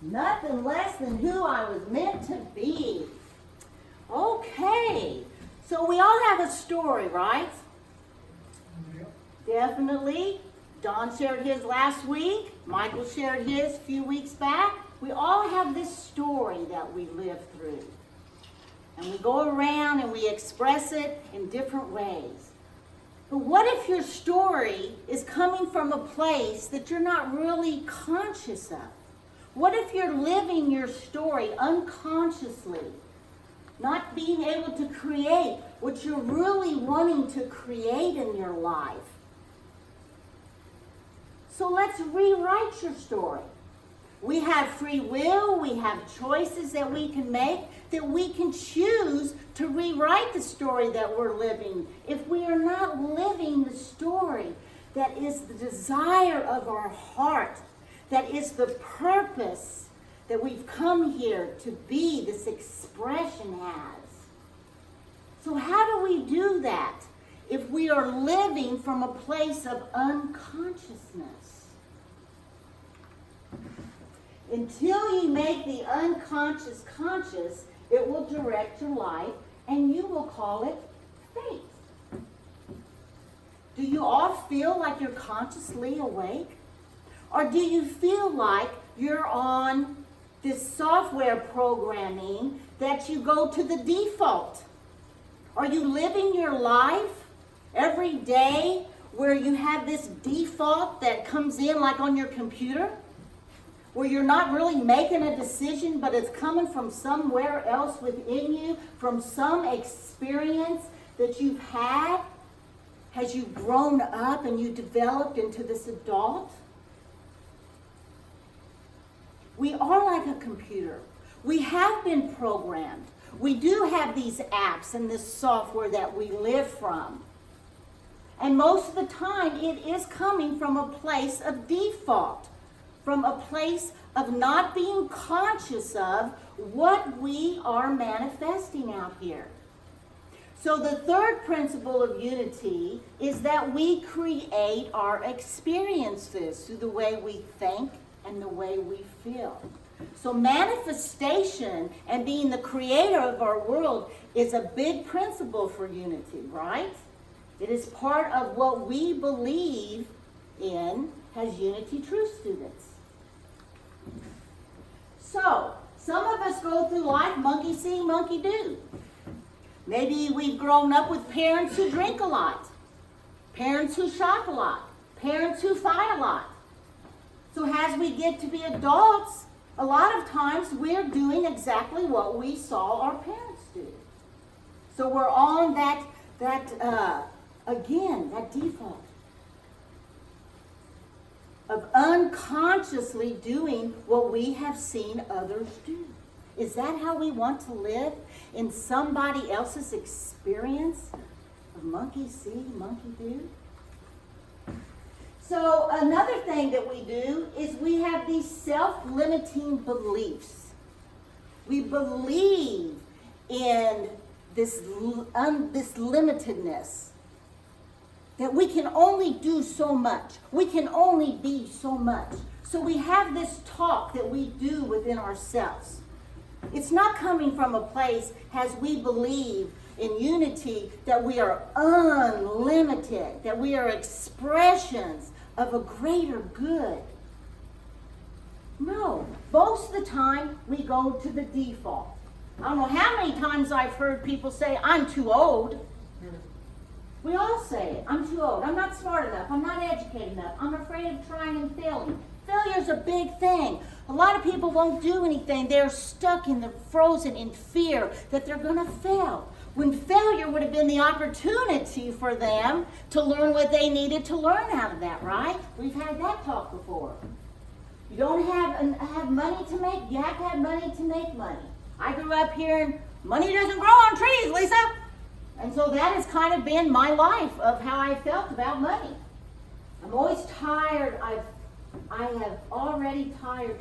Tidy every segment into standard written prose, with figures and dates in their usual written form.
Nothing less than who I was meant to be. Okay, so we all have a story, right? Yep. Definitely. Don shared his last week. Michael shared his a few weeks back. We all have this story that we live through. And we go around and we express it in different ways. But what if your story is coming from a place that you're not really conscious of? What if you're living your story unconsciously, not being able to create what you're really wanting to create in your life? So let's rewrite your story. We have free will, we have choices that we can make, that we can choose to rewrite the story that we're living. If we are not living the story that is the desire of our heart, that is the purpose that we've come here to be, this expression has. So how do we do that if we are living from a place of unconsciousness? Until you make the unconscious conscious, it will direct your life, and you will call it faith. Do you all feel like you're consciously awake? Or do you feel like you're on this software programming that you go to the default? Are you living your life every day where you have this default that comes in like on your computer? Where you're not really making a decision, but it's coming from somewhere else within you, from some experience that you've had as you've grown up and you developed into this adult? We are like a computer. We have been programmed. We do have these apps and this software that we live from. And most of the time, it is coming from a place of default, from a place of not being conscious of what we are manifesting out here. So the third principle of unity is that we create our experiences through the way we think and the way we feel. So manifestation and being the creator of our world is a big principle for unity, right? It is part of what we believe in as Unity Truth students. So, some of us go through life monkey see, monkey do. Maybe we've grown up with parents who drink a lot, parents who shop a lot, parents who fight a lot. So as we get to be adults, a lot of times we're doing exactly what we saw our parents do. So we're on that default of unconsciously doing what we have seen others do. Is that how we want to live? In somebody else's experience of monkey see, monkey do? So another thing that we do is we have these self-limiting beliefs. We believe in this limitedness, that we can only do so much. We can only be so much. So we have this talk that we do within ourselves. It's not coming from a place as we believe in unity that we are unlimited, that we are expressions of a greater good. No, most of the time we go to the default. I don't know how many times I've heard people say, I'm too old. We all say it. I'm too old. I'm not smart enough. I'm not educated enough. I'm afraid of trying and failing. Failure's a big thing. A lot of people won't do anything. They're stuck in the frozen in fear that they're going to fail. When failure would have been the opportunity for them to learn what they needed to learn out of that, right? We've had that talk before. You don't have money to make. You have to have money to make money. I grew up hearing, money doesn't grow on trees, Lisa. And so that has kind of been my life of how I felt about money. I'm always tired. I have already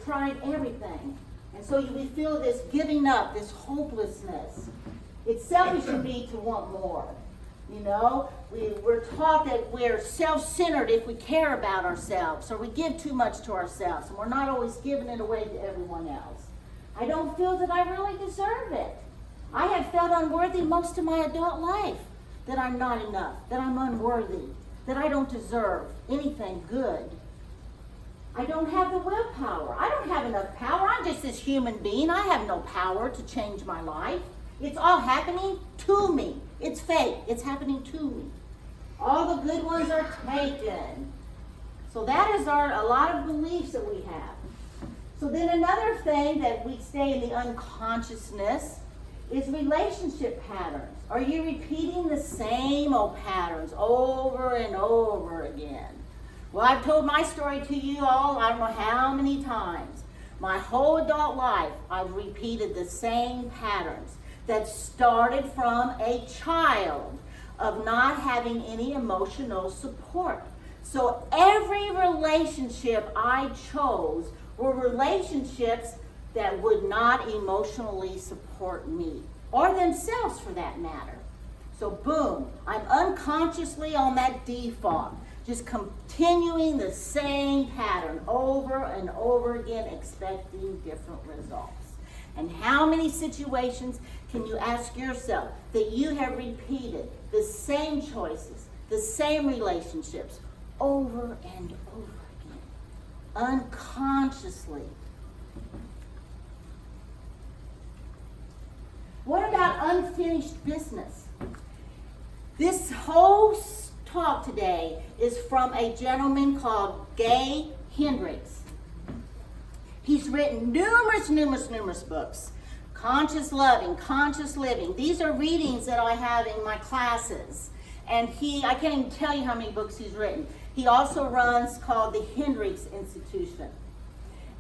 tried everything. And so we feel this giving up, this hopelessness. It's selfish of me to want more. You know, we're taught that we're self-centered if we care about ourselves, or we give too much to ourselves, and we're not always giving it away to everyone else. I don't feel that I really deserve it. I have felt unworthy most of my adult life, that I'm not enough, that I'm unworthy, that I don't deserve anything good. I don't have the willpower. I don't have enough power. I'm just this human being. I have no power to change my life. It's all happening to me. It's fake. It's happening to me. All the good ones are taken. So that is a lot of beliefs that we have. So then another thing that we stay in the unconsciousness is relationship patterns. Are you repeating the same old patterns over and over again? Well, I've told my story to you all, I don't know how many times. My whole adult life, I've repeated the same patterns that started from a child of not having any emotional support. So every relationship I chose were relationships that would not emotionally support me, or themselves for that matter. So boom, I'm unconsciously on that default, just continuing the same pattern over and over again, expecting different results. And how many situations can you ask yourself that you have repeated the same choices, the same relationships over and over again, unconsciously? What about unfinished business? This whole talk today is from a gentleman called Gay Hendricks. He's written numerous books. Conscious Loving, Conscious Living. These are readings that I have in my classes. And I can't even tell you how many books he's written. He also runs called the Hendricks Institution.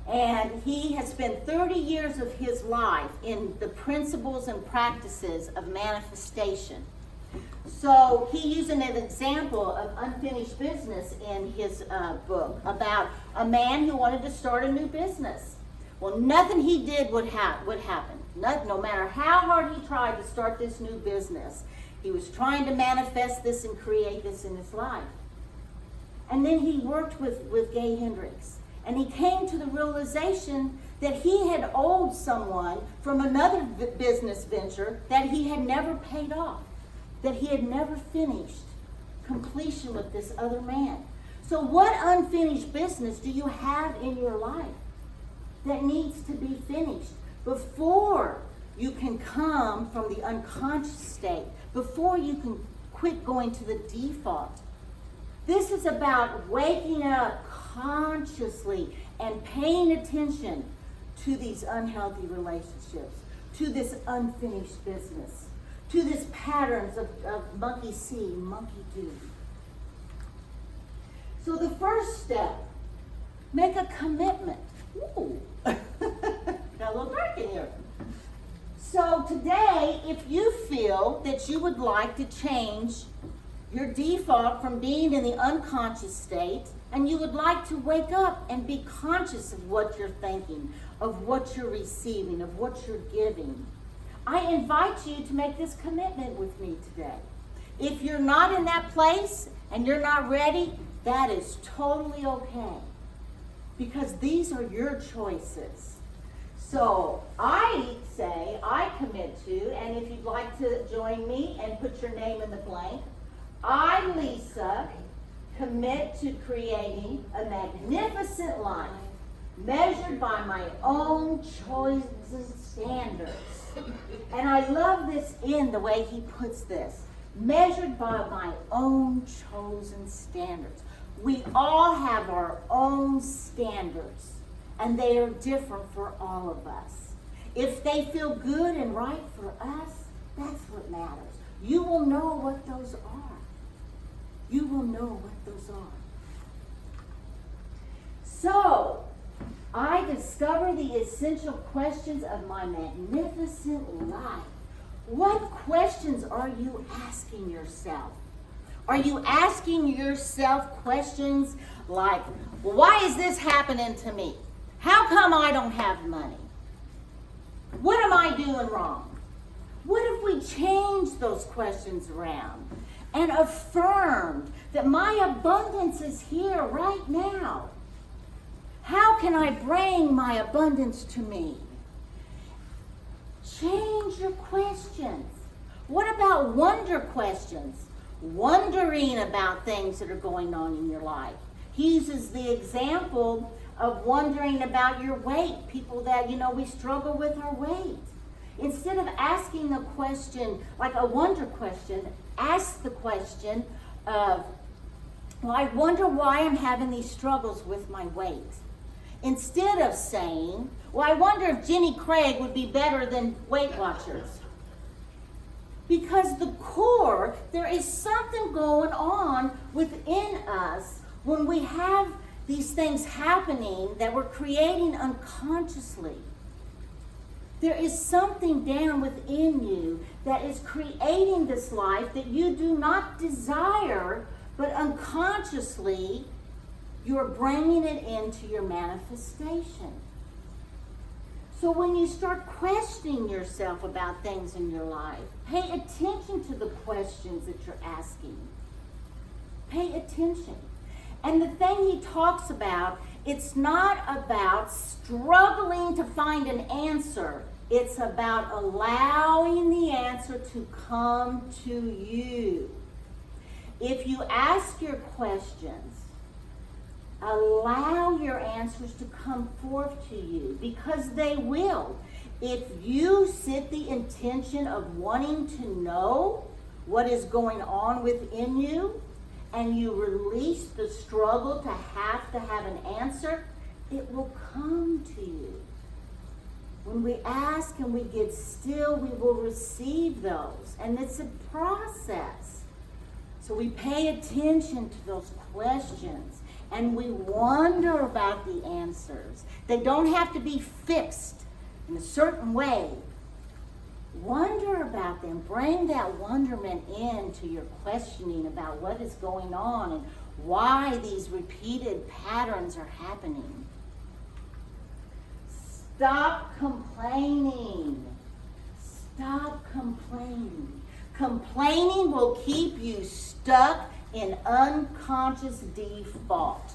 And he has spent 30 years of his life in the principles and practices of manifestation. So he used an example of unfinished business in his book about a man who wanted to start a new business. Well, nothing he did would happen. No matter how hard he tried to start this new business, he was trying to manifest this and create this in his life. And then he worked with Gay Hendricks. And he came to the realization that he had owed someone from another business venture that he had never paid off, that he had never finished completion with this other man. So what unfinished business do you have in your life that needs to be finished before you can come from the unconscious state, before you can quit going to the default? This is about waking up consciously and paying attention to these unhealthy relationships, to this unfinished business, to these patterns of monkey see, monkey do. So the first step, make a commitment. Ooh, got a little dark in here. So today, if you feel that you would like to change your default from being in the unconscious state, and you would like to wake up and be conscious of what you're thinking, of what you're receiving, of what you're giving, I invite you to make this commitment with me today. If you're not in that place and you're not ready, that is totally okay, because these are your choices. So I say, I commit to, and if you'd like to join me and put your name in the blank, I, Lisa, commit to creating a magnificent life measured by my own choices and standards. And I love this in the way he puts this. Measured by my own chosen standards. We all have our own standards, and they are different for all of us. If they feel good and right for us, that's what matters. You will know what those are. You will know what those are. So, I discover the essential questions of my magnificent life. What questions are you asking yourself? Are you asking yourself questions like, well, why is this happening to me? How come I don't have money? What am I doing wrong? What if we change those questions around and affirmed that my abundance is here right now. How can I bring my abundance to me? Change your questions. What about wonder questions? Wondering about things that are going on in your life. He uses the example of wondering about your weight. People that, we struggle with our weight. Instead of asking the question, like a wonder question, ask the question of, well, I wonder why I'm having these struggles with my weight. Instead of saying, well, I wonder if Jenny Craig would be better than Weight Watchers. Because the core, there is something going on within us when we have these things happening that we're creating unconsciously. There is something down within you that is creating this life that you do not desire, but unconsciously you're bringing it into your manifestation. So when you start questioning yourself about things in your life, pay attention to the questions that you're asking. Pay attention. And the thing he talks about, it's not about struggling to find an answer. It's about allowing the answer to come to you. If you ask your questions, allow your answers to come forth to you, because they will. If you set the intention of wanting to know what is going on within you, and you release the struggle to have an answer, it will come to you. When we ask and we get still, we will receive those. And it's a process. So we pay attention to those questions and we wonder about the answers. They don't have to be fixed in a certain way. Wonder about them. Bring that wonderment into your questioning about what is going on and why these repeated patterns are happening. Stop complaining. Stop complaining. Complaining will keep you stuck in unconscious default.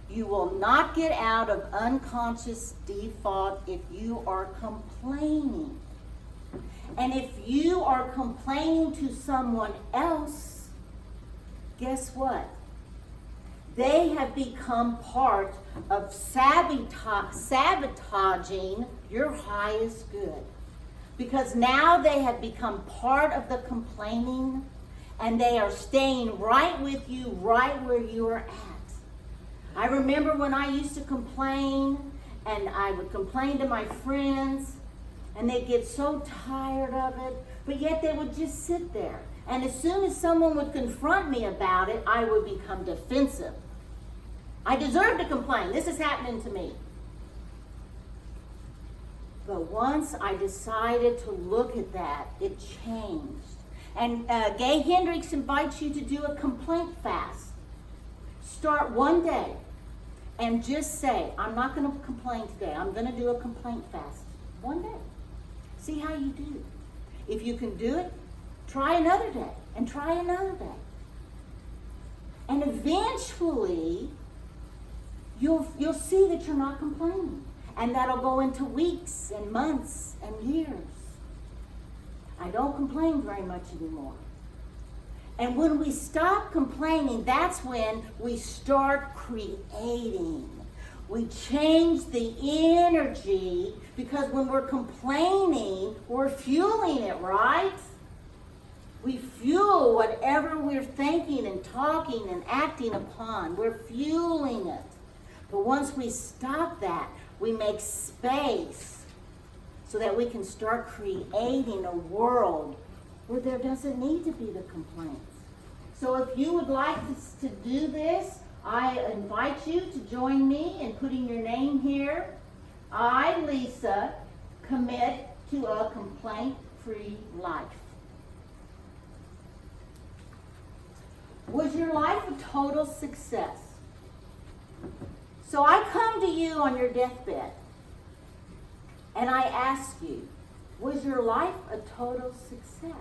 You will not get out of unconscious default if you are complaining. And if you are complaining to someone else, guess what? They have become part of sabotaging your highest good. Because now they have become part of the complaining, and they are staying right with you, right where you are at. I remember when I used to complain, and I would complain to my friends, and they'd get so tired of it, but yet they would just sit there. And as soon as someone would confront me about it, I would become defensive. I deserve to complain. This is happening to me. But once I decided to look at that, it changed. And Gay Hendricks invites you to do a complaint fast. Start one day and just say, I'm not going to complain today. I'm going to do a complaint fast. One day. See how you do. If you can do it, try another day and try another day. And eventually, you'll see that you're not complaining. And that'll go into weeks and months and years. I don't complain very much anymore. And when we stop complaining, that's when we start creating. We change the energy, because when we're complaining, we're fueling it, right? We fuel whatever we're thinking and talking and acting upon. We're fueling it. But once we stop that, we make space so that we can start creating a world where there doesn't need to be the complaints. So if you would like to do this, I invite you to join me in putting your name here. I, Lisa, commit to a complaint-free life. Was your life a total success? So I come to you on your deathbed, and I ask you, was your life a total success?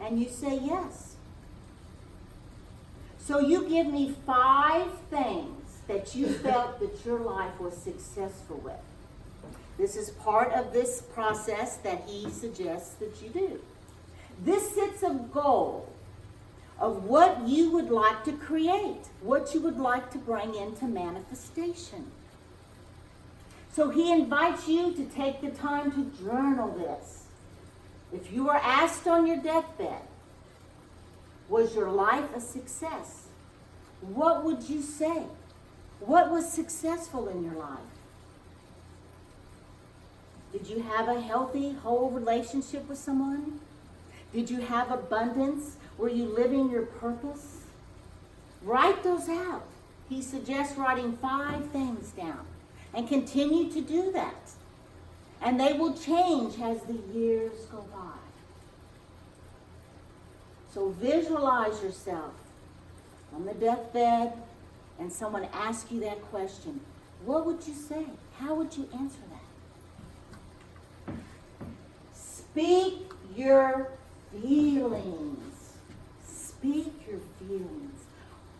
And you say yes. So you give me 5 things that you felt that your life was successful with. This is part of this process that he suggests that you do. This sets a goal of what you would like to create, what you would like to bring into manifestation. So he invites you to take the time to journal this. If you were asked on your deathbed, was your life a success? What would you say? What was successful in your life? Did you have a healthy, whole relationship with someone? Did you have abundance? Were you living your purpose? Write those out. He suggests writing 5 things down. And continue to do that. And they will change as the years go by. So visualize yourself on the deathbed and someone asks you that question. What would you say? How would you answer that? Speak your feelings. Speak your feelings.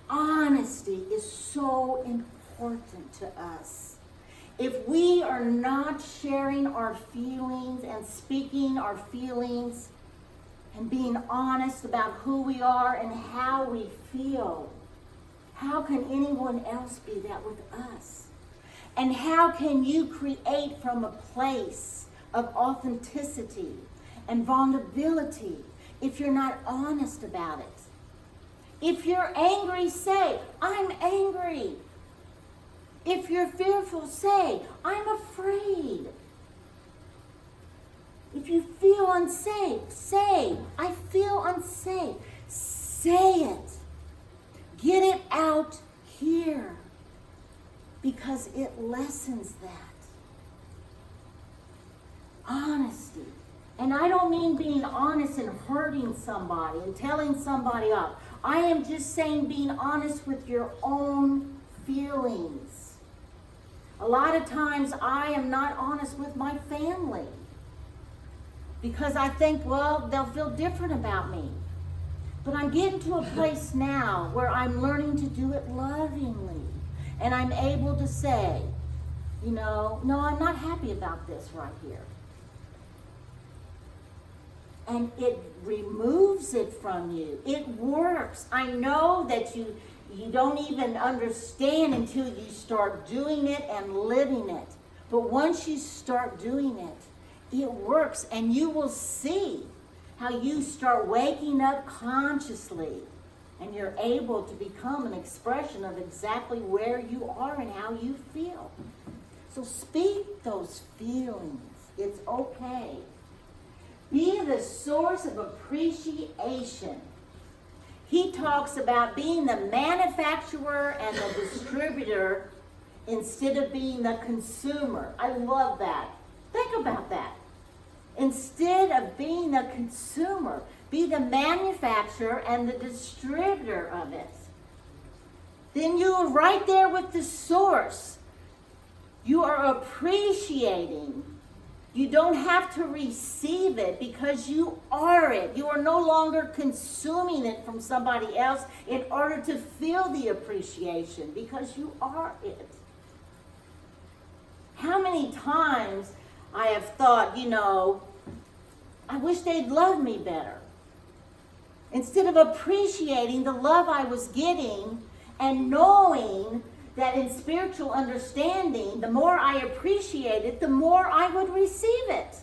Honesty is so important to us. If we are not sharing our feelings and speaking our feelings and being honest about who we are and how we feel, how can anyone else be that with us? And how can you create from a place of authenticity and vulnerability if you're not honest about it? If you're angry, say, I'm angry. If you're fearful, say, I'm afraid. If you feel unsafe, say, I feel unsafe. Say it. Get it out here because it lessens that. Honesty. And I don't mean being honest and hurting somebody and telling somebody off. I am just saying being honest with your own feelings. A lot of times I am not honest with my family because I think, well, they'll feel different about me. But I'm getting to a place now where I'm learning to do it lovingly. And I'm able to say, no, I'm not happy about this right here. And it removes it from you. It works. I know that you don't even understand until you start doing it and living it. But once you start doing it, it works. And you will see how you start waking up consciously. And you're able to become an expression of exactly where you are and how you feel. So speak those feelings. It's okay. Be the source of appreciation. He talks about being the manufacturer and the distributor instead of being the consumer. I love that. Think about that. Instead of being the consumer, be the manufacturer and the distributor of it. Then you are right there with the source. You are appreciating. You don't have to receive it because you are it. You are no longer consuming it from somebody else in order to feel the appreciation because you are it. How many times I have thought, I wish they'd love me better. Instead of appreciating the love I was getting and knowing that in spiritual understanding, the more I appreciate it, the more I would receive it.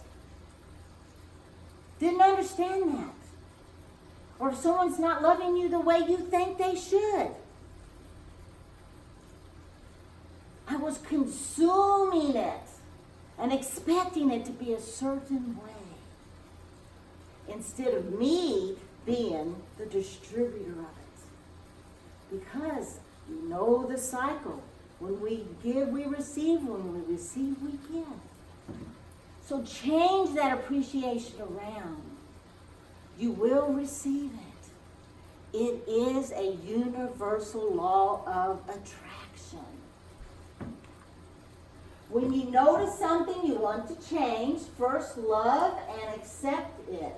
Didn't understand that. Or if someone's not loving you the way you think they should. I was consuming it and expecting it to be a certain way. Instead of me being the distributor of it. Because you know the cycle. When we give, we receive. When we receive, we give. So change that appreciation around. You will receive it. It is a universal law of attraction. When you notice something you want to change, first love and accept it.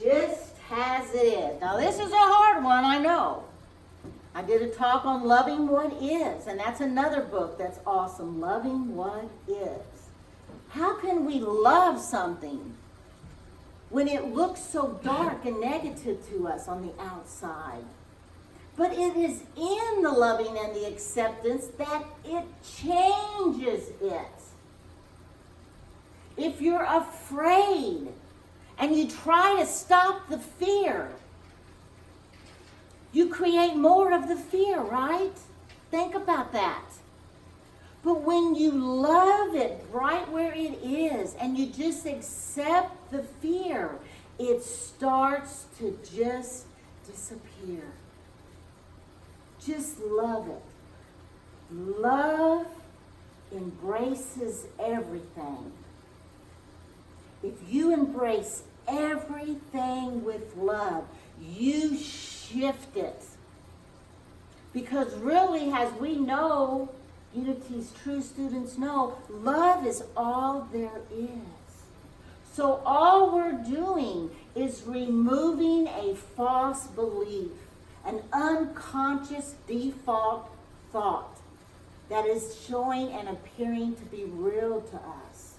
just as it is. Now this is a hard one, I know. I did a talk on loving what is, and that's another book that's awesome, Loving What Is. How can we love something when it looks so dark and negative to us on the outside? But it is in the loving and the acceptance that it changes it. If you're afraid and you try to stop the fear, you create more of the fear, right? Think about that. But when you love it right where it is and you just accept the fear, it starts to just disappear. Just love it. Love embraces everything. If you embrace everything with love, you shift it. Because really, as we know, Unity's true students know, love is all there is. So all we're doing is removing a false belief, an unconscious default thought that is showing and appearing to be real to us.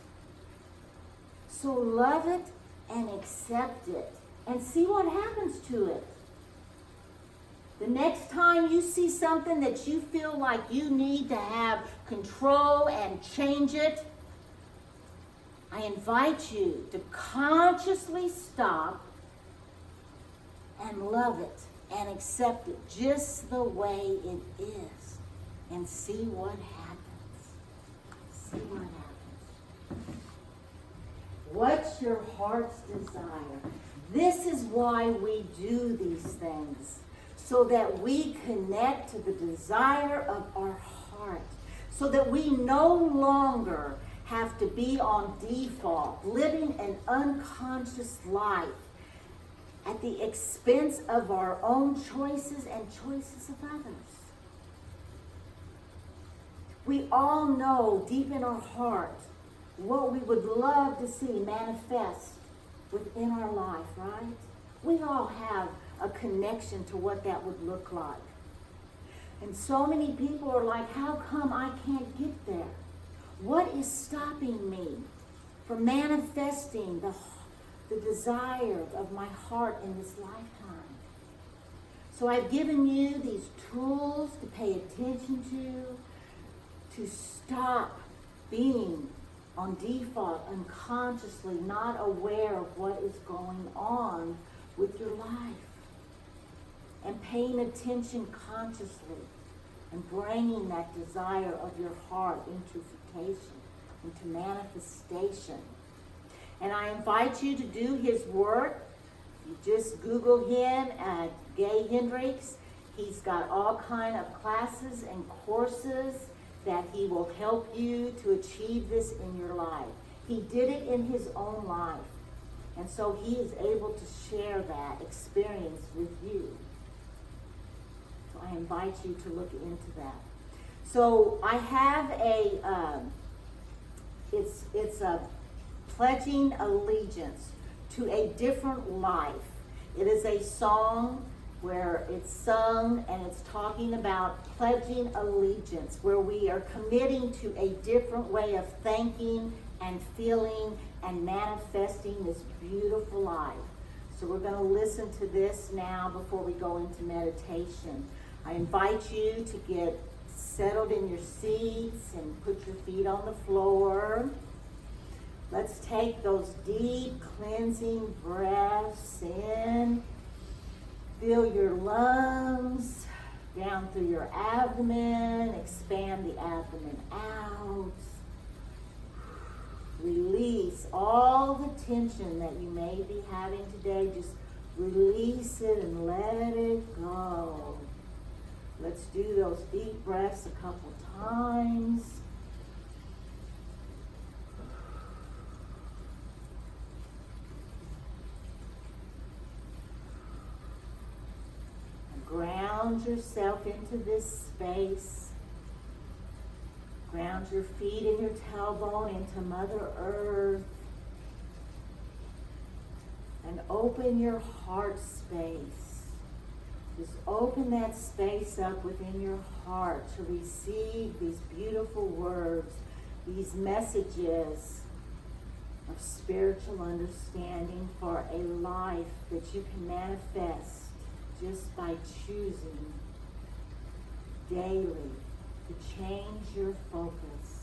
So love it and accept it and see what happens to it. The next time you see something that you feel like you need to have control and change it, I invite you to consciously stop and love it and accept it just the way it is and see what happens. See what happens. What's your heart's desire? This is why we do these things, so that we connect to the desire of our heart, so that we no longer have to be on default, living an unconscious life at the expense of our own choices and choices of others. We all know deep in our heart what we would love to see manifest within our life, right? We all have a connection to what that would look like. And so many people are like, how come I can't get there? What is stopping me from manifesting the desire of my heart in this lifetime? So I've given you these tools to pay attention to stop being on default, unconsciously, not aware of what is going on with your life. And paying attention consciously and bringing that desire of your heart into fruition, into manifestation. And I invite you to do his work. You just Google him at Gay Hendricks. He's got all kind of classes and courses that he will help you to achieve this in your life. He did it in his own life. And so he is able to share that experience with you. So I invite you to look into that. So I have it's a pledging allegiance to a different life. It is a song where it's sung and it's talking about pledging allegiance, where we are committing to a different way of thinking and feeling and manifesting this beautiful life. So we're going to listen to this now before we go into meditation. I invite you to get settled in your seats and put your feet on the floor. Let's take those deep cleansing breaths in. Feel your lungs down through your abdomen. Expand the abdomen out. Release all the tension that you may be having today. Just release it and let it go. Let's do those deep breaths a couple times. Ground yourself into this space. Ground your feet and your tailbone into Mother Earth. And open your heart space. Just open that space up within your heart to receive these beautiful words, these messages of spiritual understanding for a life that you can manifest just by choosing daily to change your focus.